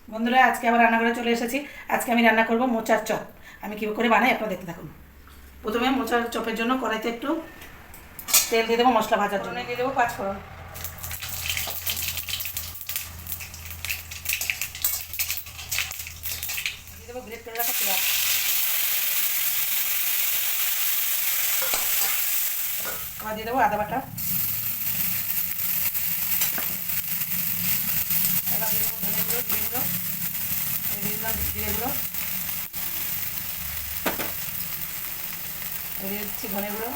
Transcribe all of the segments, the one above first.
বন্ধুরা, আজকে আবার রান্না করে চলে এসেছি। আজকে আমি রান্না করব মোচার চপ। আমি কী করে বানাই আপনারা দেখতে থাকুন। প্রথমে মোচার চপের জন্য কড়াইতে একটু তেল দিয়ে দেবো, মশলা ভাজার জন্য দিয়ে দেবো 5 ফোড়ন, দিয়ে দেবো গ্রেট করে রাখা পেঁয়াজ, আবার দিয়ে দেবো আদা বাটা, এবার দিয়ে দেবো ধনে গুঁড়ো, জিরে গুঁড়ো, দিয়ে দিলাম জিরে গুঁড়ো, দিয়ে দিচ্ছি ধনে গুঁড়ো,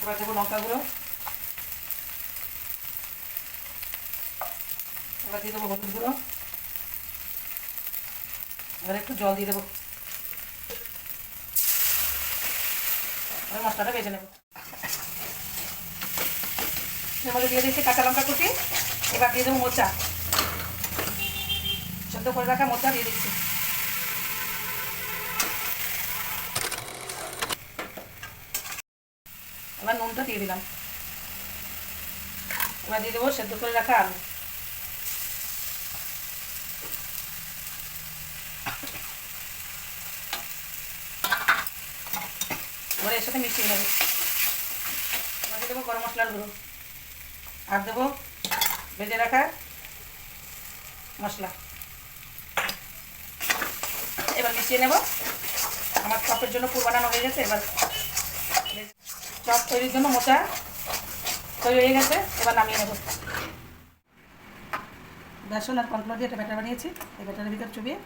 এবার দেবো লঙ্কা গুঁড়ো, এবার দিয়ে দেবো হলুদ গুঁড়ো, এবার একটু জল দিয়ে দেবো, এবার মশলাটা ভেজে নেব। এর মধ্যে দিয়ে দিচ্ছি কাঁচা লঙ্কা কুচি, এবার দিয়ে দেবো মোচা, সেদ্ধ করে রাখা মোচা দিয়ে দিচ্ছি, এবার নুনটা দিয়ে দিলাম, এবার দিয়ে দেবো সেদ্ধ করে রাখা আলু, এবার এর সাথে মিশিয়ে নেবো, এবার দিয়ে দেবো গরম মশলার গুঁড়ো, আর দেবো ভেজে রাখা মশলা, এবার মিশিয়ে নেব। আমার চপের জন্য পুর বানানো হয়ে গেছে। এবার চপ তৈরির জন্য মোচা তৈরি হয়ে গেছে, এবার নামিয়ে নেব। বেসন আর কর্নফ্লাওয়ার দিয়ে একটা ব্যাটার বানিয়েছি, এই ব্যাটারের ভিতর চুবিয়ে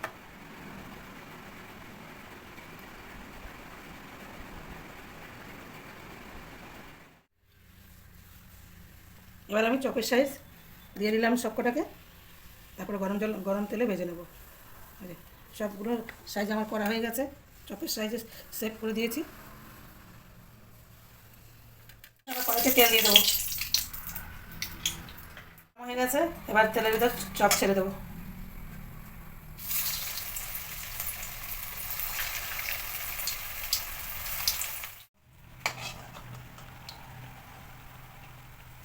এবার আমি চপের সাইজ দিয়ে দিলাম সবকটাকে, তারপরে গরম তেলে ভেজে নেব। সবগুলোর সাইজ আমার করা হয়ে গেছে, চপের সাইজে সেভ করে দিয়েছি। এবার কড়াইতে তেল দিয়ে দেবো, হয়ে গেছে। এবার তেলের ভিতর চপ ছেড়ে দেবো,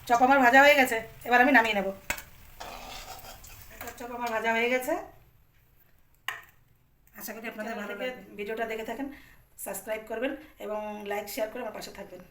চপ আমার ভাজা হয়ে গেছে, এবার আমি নামিয়ে নেব। চপ আমার ভাজা হয়ে গেছে। আশা করি আপনাদের ভালো লাগবে। ভিডিওটা দেখে থাকেন, সাবস্ক্রাইব করবেন এবং লাইক শেয়ার করে আমার পাশে থাকবেন।